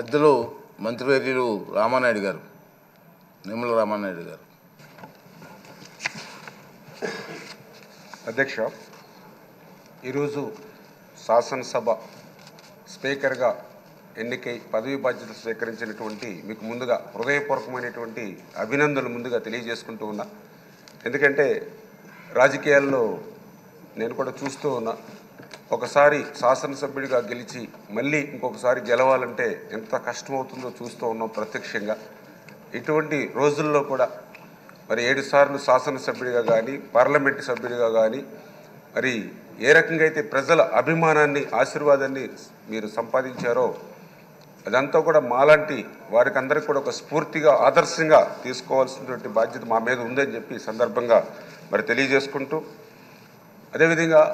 పెద్దలు మంత్రివర్యులు రామానాయుడు గారు, నిమ్మల రామానాయుడు గారు. అధ్యక్ష, ఈరోజు శాసనసభ స్పీకర్గా ఎన్నికై పదవి బాధ్యతలు స్వీకరించినటువంటి మీకు ముందుగా హృదయపూర్వకమైనటువంటి అభినందనలు ముందుగా తెలియజేసుకుంటూ ఉన్నా. ఎందుకంటే రాజకీయాల్లో నేను కూడా చూస్తూ ఉన్నా, ఒకసారి శాసనసభ్యుడిగా గెలిచి మళ్ళీ ఇంకొకసారి గెలవాలంటే ఎంత కష్టమవుతుందో చూస్తూ ఉన్నాం ప్రత్యక్షంగా. ఇటువంటి రోజుల్లో కూడా మరి 7 సార్లు శాసనసభ్యుడిగా కానీ పార్లమెంటు సభ్యుడిగా కానీ మరి ఏ రకంగా అయితే ప్రజల అభిమానాన్ని ఆశీర్వాదాన్ని మీరు సంపాదించారో అదంతా కూడా మాలాంటి వారికి అందరికీ కూడా ఒక స్ఫూర్తిగా ఆదర్శంగా తీసుకోవాల్సినటువంటి బాధ్యత మా మీద ఉందని చెప్పి ఈ సందర్భంగా మరి తెలియజేసుకుంటూ, అదేవిధంగా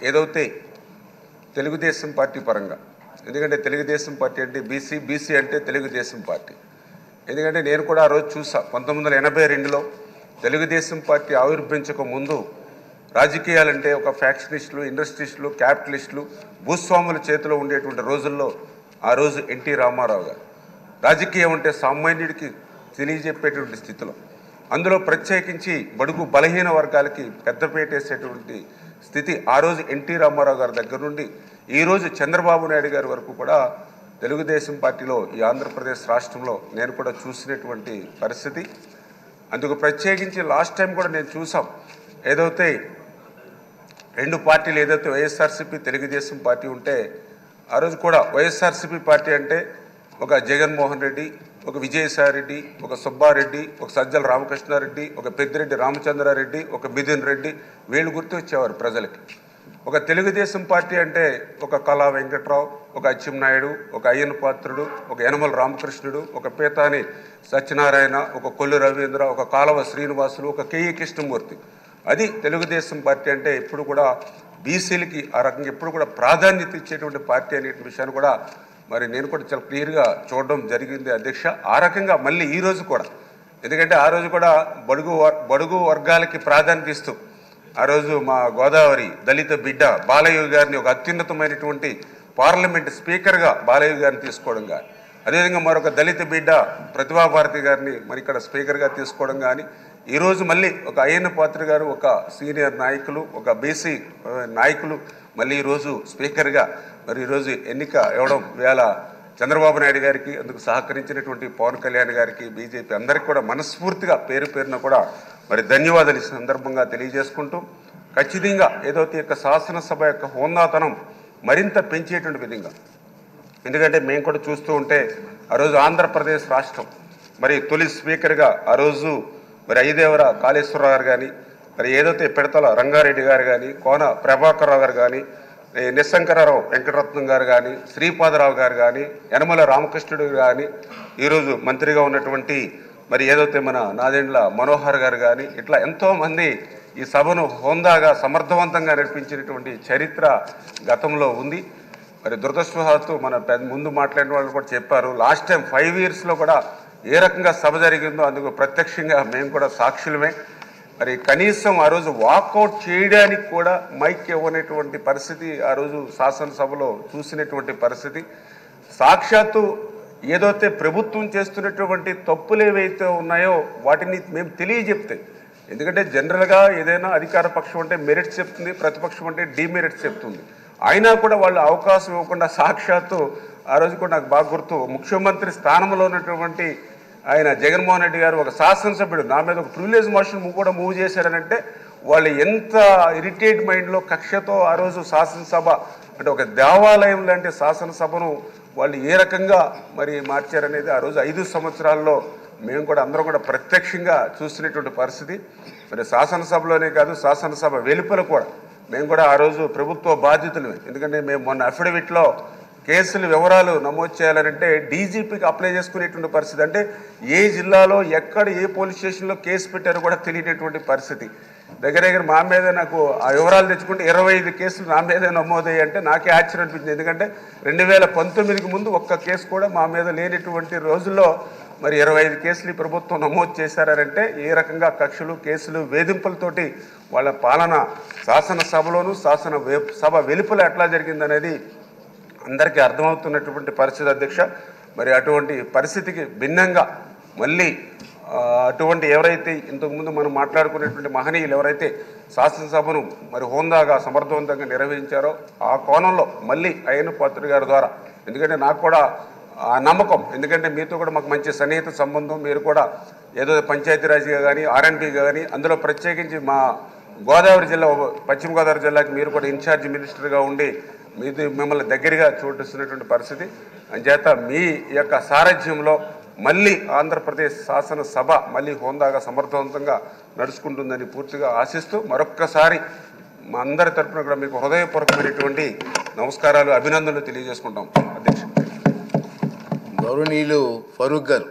ఏదైతే తెలుగుదేశం పార్టీ పరంగా, ఎందుకంటే తెలుగుదేశం పార్టీ అంటే బీసీ అంటే తెలుగుదేశం పార్టీ. ఎందుకంటే నేను కూడా ఆ రోజు చూసా, 1982లో తెలుగుదేశం పార్టీ ఆవిర్భవించక ముందు రాజకీయాలంటే ఒక ఫ్యాక్షనిస్టులు, ఇండస్ట్రియలిస్టులు, క్యాపిటలిస్టులు, భూస్వాముల చేతిలో ఉండేటువంటి రోజుల్లో ఆ రోజు ఎన్టీ రామారావు గారు రాజకీయం అంటే సామాన్యుడికి తెలియజెప్పేటువంటి స్థితిలో, అందులో ప్రత్యేకించి బడుగు బలహీన వర్గాలకి పెద్దపీట వేసేటువంటి స్థితి ఆ రోజు ఎన్టీ రామారావు గారి దగ్గర నుండి ఈరోజు చంద్రబాబు నాయుడు గారి వరకు కూడా తెలుగుదేశం పార్టీలో ఈ ఆంధ్రప్రదేశ్ రాష్ట్రంలో నేను కూడా చూసినటువంటి పరిస్థితి. అందుకు ప్రత్యేకించి లాస్ట్ టైం కూడా నేను చూసాం, ఏదైతే 2 పార్టీలు ఏదైతే వైఎస్ఆర్సీపీ తెలుగుదేశం పార్టీ ఉంటే ఆ రోజు కూడా వైఎస్ఆర్సీపీ పార్టీ అంటే ఒక జగన్మోహన్ రెడ్డి, ఒక విజయసాయిరెడ్డి, ఒక సుబ్బారెడ్డి, ఒక సజ్జల రామకృష్ణారెడ్డి, ఒక పెద్దిరెడ్డి రామచంద్రారెడ్డి, ఒక మిథున్ రెడ్డి, వీళ్ళు గుర్తు వచ్చేవారు ప్రజలకి. ఒక తెలుగుదేశం పార్టీ అంటే ఒక కళా వెంకట్రావు, ఒక అచ్చెన్నాయుడు, ఒక అయ్యన్న పాత్రుడు, ఒక యనమల రామకృష్ణుడు, ఒక పీతాని సత్యనారాయణ, ఒక కొల్లు రవీంద్ర, ఒక కాలవ శ్రీనివాసులు, ఒక కేఈ కృష్ణమూర్తి. అది తెలుగుదేశం పార్టీ అంటే ఎప్పుడు కూడా బీసీలకి ఆ రకంగా ఎప్పుడు కూడా ప్రాధాన్యత ఇచ్చేటువంటి పార్టీ అనే విషయాన్ని కూడా మరి నేను కూడా చాలా క్లియర్గా చూడడం జరిగింది అధ్యక్ష. ఆ రకంగా మళ్ళీ ఈరోజు కూడా, ఎందుకంటే ఆ రోజు కూడా బడుగు వర్గాలకి ప్రాధాన్యత ఇస్తూ ఆ రోజు మా గోదావరి దళిత బిడ్డ బాలయ్య గారిని ఒక అత్యున్నతమైనటువంటి పార్లమెంట్ స్పీకర్గా బాలయ్య గారిని తీసుకోవడం కానీ, అదేవిధంగా మరొక దళిత బిడ్డ ప్రతిభాభారతి గారిని మరి ఇక్కడ స్పీకర్గా తీసుకోవడం కానీ, ఈరోజు మళ్ళీ ఒక అయ్యన్న పాత్ర గారు ఒక సీనియర్ నాయకులు, ఒక బీసీ నాయకులు మళ్ళీ ఈరోజు స్పీకర్గా మరి ఈరోజు ఎన్నిక ఇవ్వడం వేళ చంద్రబాబు నాయుడు గారికి, అందుకు సహకరించినటువంటి పవన్ కళ్యాణ్ గారికి, బీజేపీ అందరికీ కూడా మనస్ఫూర్తిగా పేరు పేరున కూడా మరి ధన్యవాదాలు ఈ సందర్భంగా తెలియజేసుకుంటూ, ఖచ్చితంగా ఏదైతే యొక్క శాసనసభ యొక్క హోందాతనం మరింత పెంచేటువంటి విధంగా, ఎందుకంటే మేము కూడా చూస్తూ ఉంటే ఆ రోజు ఆంధ్రప్రదేశ్ రాష్ట్రం మరి తొలి స్పీకర్గా ఆ రోజు మరి ఐదేవర కాళేశ్వరరావు గారు కానీ, మరి ఏదైతే పిడతల రంగారెడ్డి గారు కానీ, కోన ప్రభాకర్రావు గారు కానీ, నిశంకరరావు వెంకటరత్నం గారు కానీ, శ్రీపాదరావు గారు కానీ, యనమల రామకృష్ణుడు కానీ, ఈరోజు మంత్రిగా ఉన్నటువంటి మరి ఏదైతే మన నాదెండ్ల మనోహర్ గారు కానీ, ఇట్లా ఎంతోమంది ఈ సభను హోందాగా సమర్థవంతంగా నడిపించినటువంటి చరిత్ర గతంలో ఉంది. మరి దురదృష్టవశాత్తు మన ముందు మాట్లాడిన వాళ్ళు కూడా చెప్పారు, లాస్ట్ టైం 5 ఇయర్స్లో కూడా ఏ రకంగా సభ జరిగిందో అందుకు ప్రత్యక్షంగా మేము కూడా సాక్షులమే. మరి కనీసం ఆ రోజు వాకౌట్ చేయడానికి కూడా మైక్ ఇవ్వనటువంటి పరిస్థితి ఆ రోజు శాసనసభలో చూసినటువంటి పరిస్థితి. సాక్షాత్తు ఏదైతే ప్రభుత్వం చేస్తున్నటువంటి తప్పులు ఏవైతే ఉన్నాయో వాటిని మేము తెలియజెప్తే, ఎందుకంటే జనరల్గా ఏదైనా అధికార పక్షం అంటే మెరిట్స్ చెప్తుంది, ప్రతిపక్షం అంటే డిమెరిట్స్ చెప్తుంది. అయినా కూడా వాళ్ళు అవకాశం ఇవ్వకుండా సాక్షాత్తు ఆ రోజు కూడా నాకు బాగా గుర్తు, ముఖ్యమంత్రి స్థానంలో ఉన్నటువంటి ఆయన జగన్మోహన్ రెడ్డి గారు ఒక శాసనసభ్యుడు నా మీద ఒక ప్రివిలేజ్ మోషన్ కూడా మూవ్ చేశారనంటే వాళ్ళు ఎంత ఇరిటేట్ మైండ్లో కక్షతో ఆ రోజు శాసనసభ అంటే ఒక దేవాలయం లాంటి శాసనసభను వాళ్ళు ఏ రకంగా మరి మార్చారనేది ఆ రోజు 5 సంవత్సరాల్లో మేము కూడా అందరం కూడా ప్రత్యక్షంగా చూసినటువంటి పరిస్థితి. మరి శాసనసభలోనే కాదు, శాసనసభ వెలుపల కూడా మేము కూడా ఆ రోజు ప్రభుత్వ బాధ్యతలు, ఎందుకంటే మేము మొన్న అఫిడవిట్లో కేసుల వివరాలు నమోదు చేయాలంటే డీజీపీకి అప్లై చేసుకునేటువంటి పరిస్థితి, అంటే ఏ జిల్లాలో ఎక్కడ ఏ పోలీస్ స్టేషన్లో కేసు పెట్టారో కూడా తెలియనటువంటి పరిస్థితి. దగ్గర మా మీద నాకు ఆ వివరాలు తెచ్చుకుంటే 25 కేసులు నా మీదే నమోదయ్యాయి. అంటే నాకే ఆశ్చర్యం అనిపించింది, ఎందుకంటే 2019కి ముందు ఒక్క కేసు కూడా మా మీద లేనటువంటి రోజుల్లో మరి 25 కేసులు ఈ ప్రభుత్వం నమోదు చేశారంటే ఏ రకంగా కక్షలు, కేసులు, వేధింపులతోటి వాళ్ళ పాలన శాసనసభలోనూ సభ వెలుపల ఎట్లా జరిగిందనేది అందరికీ అర్థమవుతున్నటువంటి పరిస్థితి అధ్యక్ష. మరి అటువంటి పరిస్థితికి భిన్నంగా మళ్ళీ అటువంటి ఎవరైతే ఇంతకుముందు మనం మాట్లాడుకునేటువంటి మహనీయులు ఎవరైతే శాసనసభను మరి హోందాగా సమర్థవంతంగా నిర్వహించారో ఆ కోణంలో మళ్ళీ అయ్యన్న పాత్రుడు గారి ద్వారా, ఎందుకంటే నాకు కూడా ఆ నమ్మకం, ఎందుకంటే మీతో కూడా మాకు మంచి సన్నిహిత సంబంధం, మీరు కూడా ఏదో పంచాయతీరాజ్గా కానీ ఆర్ఎన్బిగా కానీ అందులో ప్రత్యేకించి మా గోదావరి జిల్లా పశ్చిమ గోదావరి జిల్లాకి మీరు కూడా ఇన్ఛార్జ్ మినిస్టర్గా ఉండి మిమ్మల్ని దగ్గరగా చూపిస్తున్నటువంటి పరిస్థితి అంచేత మీ యొక్క సారథ్యంలో మళ్ళీ ఆంధ్రప్రదేశ్ శాసనసభ మళ్ళీ హోందాగా సమర్థవంతంగా నడుచుకుంటుందని పూర్తిగా ఆశిస్తూ మరొక్కసారి మా అందరి తరఫున కూడా మీకు హృదయపూర్వకమైనటువంటి నమస్కారాలు, అభినందనలు తెలియజేసుకుంటాం. అధ్యక్షుడు గౌరవనీయులు ఫరూక్ గారు.